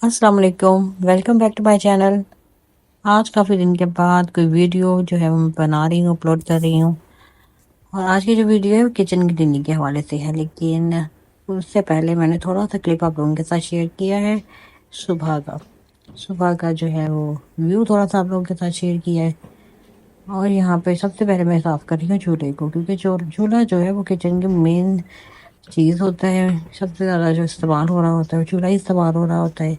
अस्सलाम वालेकुम, welcome back to my channel. आज काफ़ी दिन के बाद कोई वीडियो जो है मैं बना रही हूँ, अपलोड कर रही हूँ। और आज की जो वीडियो है वो किचन की क्लीनिंग के हवाले से है, लेकिन उससे पहले मैंने थोड़ा सा क्लिप आप लोगों के साथ शेयर किया है सुबह का। सुबह का जो है वो व्यू थोड़ा सा आप लोगों के साथ शेयर किया है। और यहाँ पे सबसे पहले मैं साफ़ कर रही हूँ चूल्हे को, क्योंकि चूल्हा जो है वो किचन की मेन चीज़ होता है। सबसे ज़्यादा जो इस्तेमाल हो रहा होता है चूल्हा ही इस्तेमाल हो रहा होता है।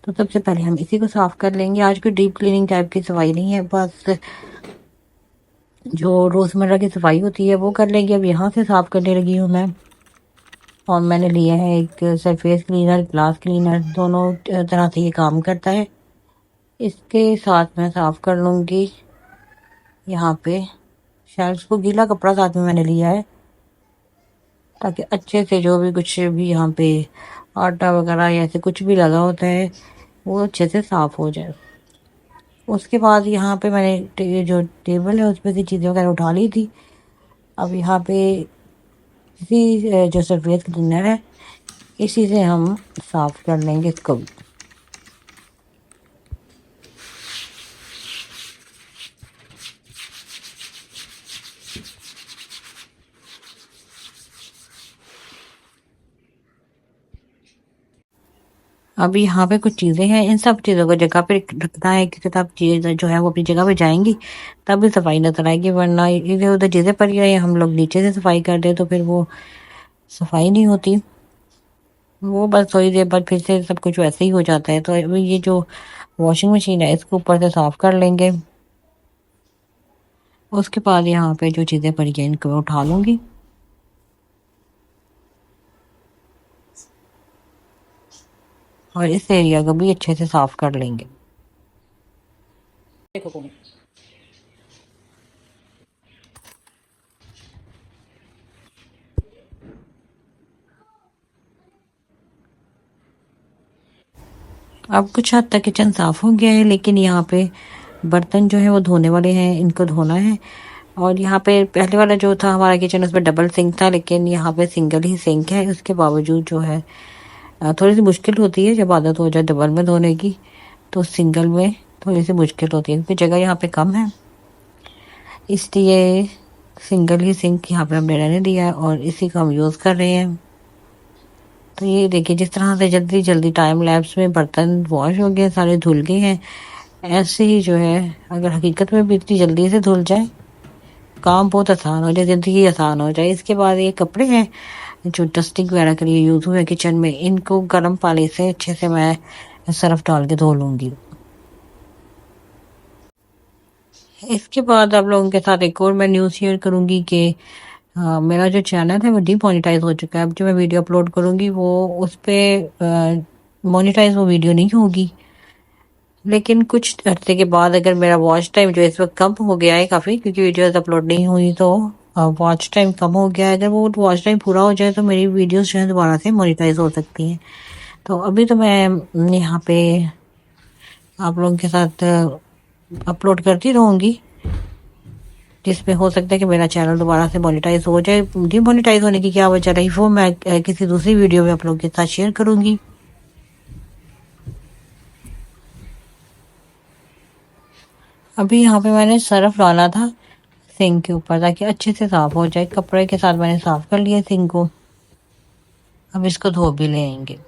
तो सबसे पहले हम इसी को साफ कर लेंगे। आज कोई डीप क्लीनिंग टाइप की सफाई नहीं है, बस जो रोज़मर्रा की सफाई होती है वो कर लेंगे। अब यहाँ से साफ करने लगी हूँ मैं। और मैंने लिया है एक सरफेस क्लीनर, ग्लास क्लीनर, दोनों तरह से ये काम करता है। इसके साथ मैं साफ कर लूँगी यहाँ पे शेल्फ्स को। गीला कपड़ा साथ में मैंने लिया है ताकि अच्छे से जो भी कुछ भी यहाँ पे आटा वगैरह या ऐसे कुछ भी लगा होता है वो अच्छे से साफ हो जाए। उसके बाद यहाँ पे मैंने जो टेबल है उस पे से चीज़ें वगैरह उठा ली थी। अब यहाँ पे इसी जो सफ़ेद क्लीनर है इसी से हम साफ़ कर लेंगे इसको भी। अब यहाँ पे कुछ चीज़ें हैं, इन सब चीज़ों को जगह पे रखना है, क्योंकि तब चीज़ें जो है वो अपनी जगह पे जाएंगी तभी सफाई नजर आएगी। वरना इधर उधर चीज़ें पड़ी रही, हम लोग नीचे से सफाई कर दें तो फिर वो सफाई नहीं होती। वो बस थोड़ी देर बाद फिर से सब कुछ वैसे ही हो जाता है। तो अभी ये जो वॉशिंग मशीन है इसको ऊपर से साफ कर लेंगे। उसके बाद यहाँ पे जो चीज़ें पड़ी हैं इनको मैं उठा लूँगी। और इस एरिया को भी अच्छे से साफ कर लेंगे। देखो कौन अब कुछ हद तक किचन साफ हो गया है, लेकिन यहाँ पे बर्तन जो है वो धोने वाले हैं, इनको धोना है। और यहाँ पे पहले वाला जो था हमारा किचन उसमें डबल सिंक था, लेकिन यहाँ पे सिंगल ही सिंक है। उसके बावजूद जो है थोड़ी सी मुश्किल होती है जब आदत हो जाए डबल में धोने की, तो सिंगल में थोड़ी सी मुश्किल होती है क्योंकि जगह यहाँ पे कम है। इसलिए सिंगल ही सिंक यहाँ पे हमने रहने दिया है और इसी को हम यूज़ कर रहे हैं। तो ये देखिए जिस तरह से जल्दी जल्दी टाइम लैप्स में बर्तन वॉश हो गए, सारे धुल गए हैं। ऐसे ही जो है अगर हकीकत में भी इतनी जल्दी से धुल जाए, काम बहुत आसान हो जाए, ज़िंदगी आसान हो जाए। इसके बाद ये कपड़े हैं जो डस्टिंग वगैरह के लिए यूज़ हुए किचन में, इनको गर्म पानी से अच्छे से मैं सर्फ डाल के धो लूँगी। इसके बाद आप लोगों के साथ एक और मैं न्यूज़ शेयर करूँगी कि मेरा जो चैनल है वो डीमोनेटाइज हो चुका है। अब जो मैं वीडियो अपलोड करूँगी वो उस पर मोनेटाइज वो वीडियो नहीं होगी। लेकिन कुछ हफ्ते के बाद अगर मेरा वॉच टाइम जो इस वक्त कम हो गया है काफ़ी, क्योंकि वीडियोस अपलोड नहीं हुई, तो वॉच टाइम कम हो गया है। अगर वो वॉच टाइम पूरा हो जाए तो मेरी वीडियोस जो है दोबारा से मोनेटाइज हो सकती हैं। तो अभी तो मैं यहाँ पे आप लोगों के साथ अपलोड करती रहूँगी, जिसमें हो सकता है कि मेरा चैनल दोबारा से मोनेटाइज हो जाए। डीमोनेटाइज होने की क्या वजह रही वो मैं किसी दूसरी वीडियो में आप लोगों के साथ शेयर करूँगी। अभी यहाँ पे मैंने सर्फ डाला था सिंक के ऊपर ताकि अच्छे से साफ हो जाए। कपड़े के साथ मैंने साफ कर लिया सिंक को। अब इसको धो भी लेंगे।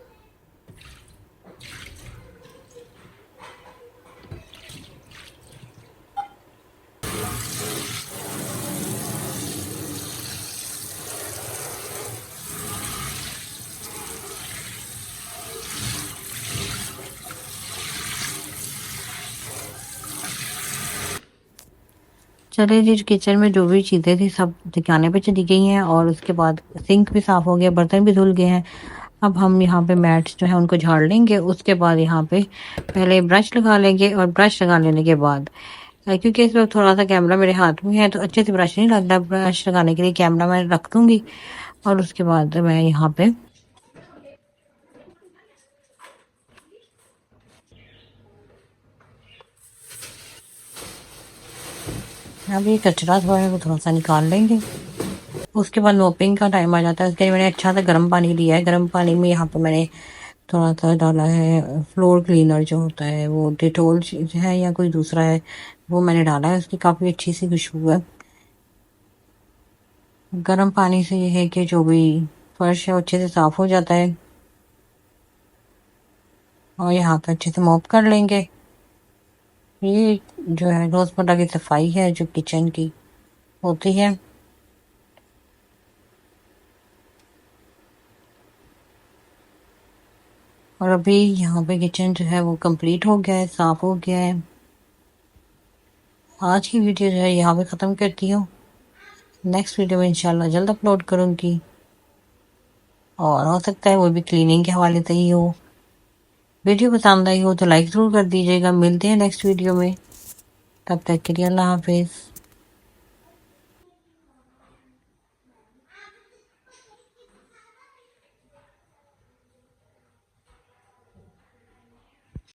चलिए जी, किचन में जो भी चीज़ें थी सब ठिकाने पे चली गई हैं और उसके बाद सिंक भी साफ हो गया, बर्तन भी धुल गए हैं। अब हम यहाँ पे मैट्स जो है उनको झाड़ लेंगे। उसके बाद यहाँ पे पहले ब्रश लगा लेंगे और ब्रश लगा लेने के बाद क्योंकि इस वक्त थोड़ा सा कैमरा मेरे हाथ में है तो अच्छे से ब्रश नहीं लगता, ब्रश लगाने के लिए कैमरा मैं रख दूँगी। और उसके बाद मैं यहाँ पे अभी कचरा थोड़ा है वो थोड़ा सा निकाल लेंगे। उसके बाद मोपिंग का टाइम आ जाता है। उसके लिए मैंने अच्छा सा गर्म पानी लिया है। गर्म पानी में यहाँ पे मैंने थोड़ा सा डाला है फ्लोर क्लीनर जो होता है, वो डिटोल है या कोई दूसरा है, वो मैंने डाला है। उसकी काफ़ी अच्छी सी खुशबू है। गर्म पानी से ये है कि जो भी फर्श है अच्छे से साफ हो जाता है। और यहाँ पे अच्छे से मॉप कर लेंगे। ये जो है रोज़मर्रा की सफाई है जो किचन की होती है। और अभी यहाँ पे किचन जो है वो कंप्लीट हो गया है, साफ हो गया है। आज की वीडियो जो है यहाँ पे ख़त्म करती हूँ। नेक्स्ट वीडियो में इंशाल्लाह जल्द अपलोड करूँगी, और हो सकता है वो भी क्लीनिंग के हवाले से ही हो। वीडियो पसंद आई हो तो लाइक ज़रूर कर दीजिएगा। मिलते हैं नेक्स्ट वीडियो में, तब तक के लिए अल्लाह हाफिज़।